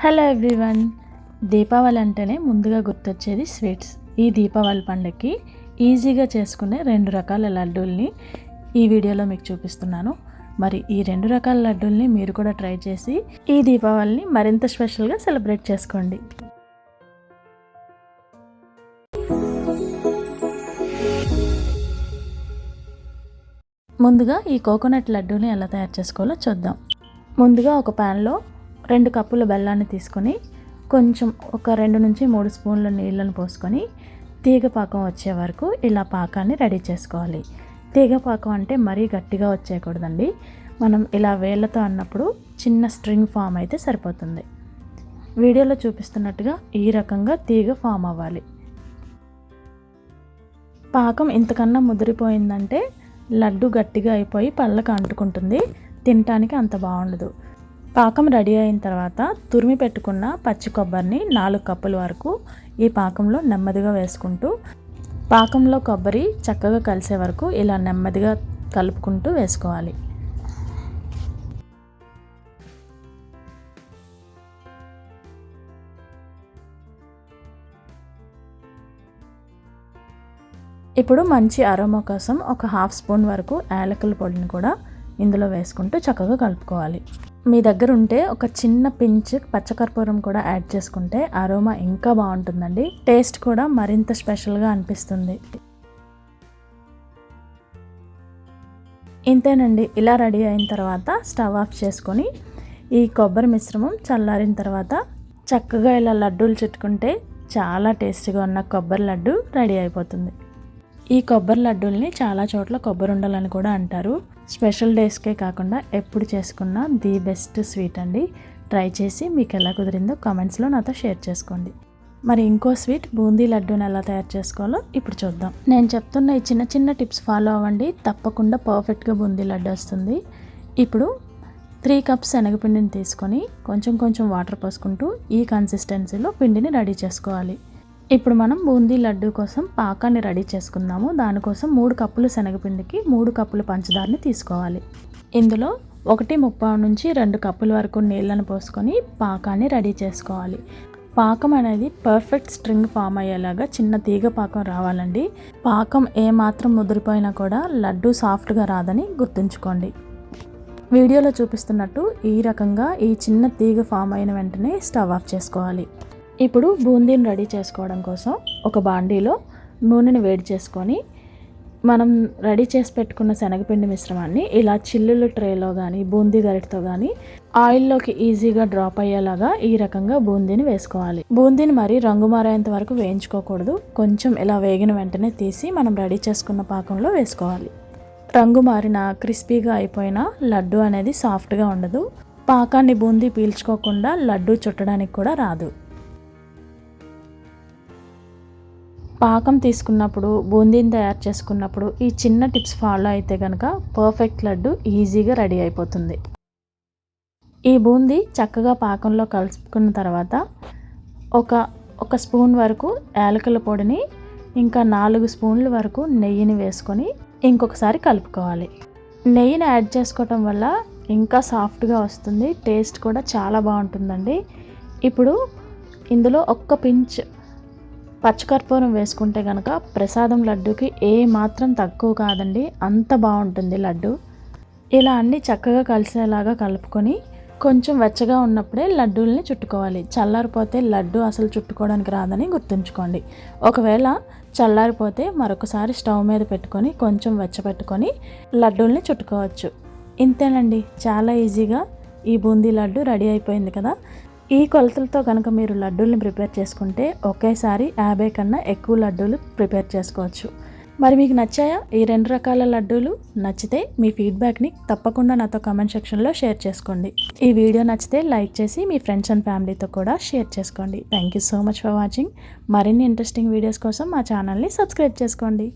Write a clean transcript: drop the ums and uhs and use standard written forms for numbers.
Hello everyone, Deepavali అంటేనే ముందుగా గుర్తొచ్చేది స్వీట్స్. ఈ దీపావళి పండుగకి ఈజీగా చేసుకునే 2 రకాల లడ్డూల్ని ఈ వీడియోలో మీకు చూపిస్తున్నాను. మరి ఈ 2 రకాల లడ్డూల్ని మీరు కూడా ట్రై చేసి ఈ దీపావళిని మరింత స్పెషల్గా సెలబ్రేట్ చేసుకోండి. ముందుగా ఈ కోకోనట్ లడ్డూని ఎలా తయారు చేసుకోవాలో చూద్దాం. ముందుగా ఒక ప్యాన్లో 2 కప్పుల బెల్లాన్ని తీసుకొని కొంచెం ఒక 2 నుంచి 3 స్పూన్ల నీళ్ళను పోసుకొని తీగ పాకం వచ్చే వరకు ఇలా పాకాన్ని రెడీ చేసుకోవాలి. తీగ పాకం అంటే మరీ గట్టిగా వచ్చేయకూడదండి. మనం ఇలా వేళ్ళతో అన్నప్పుడు చిన్న స్ట్రింగ్ ఫామ్ అయితే సరిపోతుంది. వీడియోలో చూపిస్తున్నట్టుగా ఈ రకంగా తీగ ఫామ్ అవ్వాలి. పాకం ఇంతకన్నా ముదిరిపోయిందంటే లడ్డు గట్టిగా అయిపోయి పళ్ళకు అంటుకుంటుంది, తినటానికి అంత బాగుండదు. పాకం రెడీ అయిన తర్వాత తురిమి పెట్టుకున్న పచ్చి కొబ్బరిని 4 కప్పుల వరకు ఈ పాకంలో నెమ్మదిగా వేసుకుంటూ పాకంలో కొబ్బరి చక్కగా కలిసే వరకు ఇలా నెమ్మదిగా కలుపుకుంటూ వేసుకోవాలి. ఇప్పుడు మంచి అరోమా కోసం ఒక 1/2 స్పూన్ వరకు యాలకుల పొడిని కూడా ఇందులో వేసుకుంటూ చక్కగా కలుపుకోవాలి. మీ దగ్గర ఉంటే ఒక చిన్న పించ్ పచ్చకర్పూరం కూడా యాడ్ చేసుకుంటే అరోమా ఇంకా బాగుంటుందండి. టేస్ట్ కూడా మరింత స్పెషల్గా అనిపిస్తుంది. ఇంతేనండి. ఇలా రెడీ అయిన తర్వాత స్టవ్ ఆఫ్ చేసుకొని ఈ కొబ్బరి మిశ్రమం చల్లారిన తర్వాత చక్కగా ఇలా లడ్డూలు చుట్టుకుంటే చాలా టేస్టీగా ఉన్న కొబ్బరి లడ్డు రెడీ అయిపోతుంది. ఈ కొబ్బరి లడ్డూల్ని చాలా చోట్ల కొబ్బరి ఉండలని కూడా అంటారు. స్పెషల్ డేస్కే కాకుండా ఎప్పుడు చేసుకున్న ది బెస్ట్ స్వీట్ అండి. ట్రై చేసి మీకు ఎలా కుదిరిందో కామెంట్స్లో నాతో షేర్ చేసుకోండి. మరి ఇంకో స్వీట్ బూందీ లడ్డూని ఎలా తయారు చేసుకోవాలో ఇప్పుడు చూద్దాం. నేను చెప్తున్న ఈ చిన్న చిన్న టిప్స్ ఫాలో అవ్వండి, తప్పకుండా పర్ఫెక్ట్గా బూందీ లడ్డు వస్తుంది. ఇప్పుడు 3 కప్స్ శనగపిండిని తీసుకొని కొంచెం కొంచెం వాటర్ పోసుకుంటూ ఈ కన్సిస్టెన్సీలో పిండిని రెడీ చేసుకోవాలి. ఇప్పుడు మనం బూందీ లడ్డు కోసం పాకాన్ని రెడీ చేసుకుందాము. దానికోసం 3 కప్పులు శనగపిండికి 3 కప్పులు పంచదారని తీసుకోవాలి. ఇందులో 1.35 నుంచి 2 కప్పుల వరకు నీళ్ళను పోసుకొని పాకాన్ని రెడీ చేసుకోవాలి. పాకం అనేది పర్ఫెక్ట్ స్ట్రింగ్ ఫామ్ అయ్యేలాగా చిన్న తీగ పాకం రావాలండి. పాకం ఏమాత్రం ముదిరిపోయినా కూడా లడ్డు సాఫ్ట్గా రాదని గుర్తుంచుకోండి. వీడియోలో చూపిస్తున్నట్టు ఈ రకంగా ఈ చిన్న తీగ ఫామ్ అయిన వెంటనే స్టవ్ ఆఫ్ చేసుకోవాలి. ఇప్పుడు బూందీని రెడీ చేసుకోవడం కోసం ఒక బాండీలో నూనెని వేడి చేసుకొని మనం రెడీ చేసి పెట్టుకున్న శనగపిండి మిశ్రమాన్ని ఇలా చిల్లుల ట్రేలో కానీ బూందీ గరిటతో కానీ ఆయిల్లోకి ఈజీగా డ్రాప్ అయ్యేలాగా ఈ రకంగా బూందీని వేసుకోవాలి. బూందీని మరీ రంగు మారేంత వరకు వేయించుకోకూడదు. కొంచెం ఇలా వేగిన వెంటనే తీసి మనం రెడీ చేసుకున్న పాకంలో వేసుకోవాలి. రంగు మారిన క్రిస్పీగా అయిపోయిన లడ్డు అనేది సాఫ్ట్గా ఉండదు. పాకాన్ని బూందీ పీల్చుకోకుండా లడ్డు చుట్టడానికి కూడా రాదు. పాకం తీసుకున్నప్పుడు బూందీని తయారు చేసుకున్నప్పుడు ఈ చిన్న టిప్స్ ఫాలో అయితే కనుక పర్ఫెక్ట్ లడ్డు ఈజీగా రెడీ అయిపోతుంది. ఈ బూందీ చక్కగా పాకంలో కలుపుకున్న తర్వాత ఒక స్పూన్ వరకు యాలకుల పొడిని ఇంకా 4 స్పూన్ల వరకు నెయ్యిని వేసుకొని ఇంకొకసారి కలుపుకోవాలి. నెయ్యిని యాడ్ చేసుకోవటం వల్ల ఇంకా సాఫ్ట్గా వస్తుంది, టేస్ట్ కూడా చాలా బాగుంటుందండి. ఇప్పుడు ఇందులో ఒక్క పించ్ పచ్చకర్పూరం వేసుకుంటే కనుక ప్రసాదం లడ్డూకి ఏ మాత్రం తక్కువ కాదండి, అంత బాగుంటుంది లడ్డు. ఇలా అన్నీ చక్కగా కలిసేలాగా కలుపుకొని కొంచెం వెచ్చగా ఉన్నప్పుడే లడ్డూల్ని చుట్టుకోవాలి. చల్లారిపోతే లడ్డు అసలు చుట్టుకోవడానికి రాదని గుర్తుంచుకోండి. ఒకవేళ చల్లారిపోతే మరొకసారి స్టవ్ మీద పెట్టుకొని కొంచెం వెచ్చపెట్టుకొని లడ్డూల్ని చుట్టుకోవచ్చు. ఇంతేనండి, చాలా ఈజీగా ఈ బూందీ లడ్డు రెడీ అయిపోయింది కదా. ఈ కొలతలతో కనుక మీరు లడ్డూల్ని ప్రిపేర్ చేసుకుంటే ఒకేసారి 50 కన్నా ఎక్కువ లడ్డూలు ప్రిపేర్ చేసుకోవచ్చు. మరి మీకు నచ్చాయా ఈ 2 రకాల లడ్డూలు? నచ్చితే మీ ఫీడ్బ్యాక్ని తప్పకుండా నాతో కామెంట్ సెక్షన్లో షేర్ చేసుకోండి. ఈ వీడియో నచ్చితే లైక్ చేసి మీ ఫ్రెండ్స్ అండ్ ఫ్యామిలీతో కూడా షేర్ చేసుకోండి. Thank you so much for watching. మరిన్ని ఇంట్రెస్టింగ్ వీడియోస్ కోసం మా ఛానల్ని సబ్స్క్రైబ్ చేసుకోండి.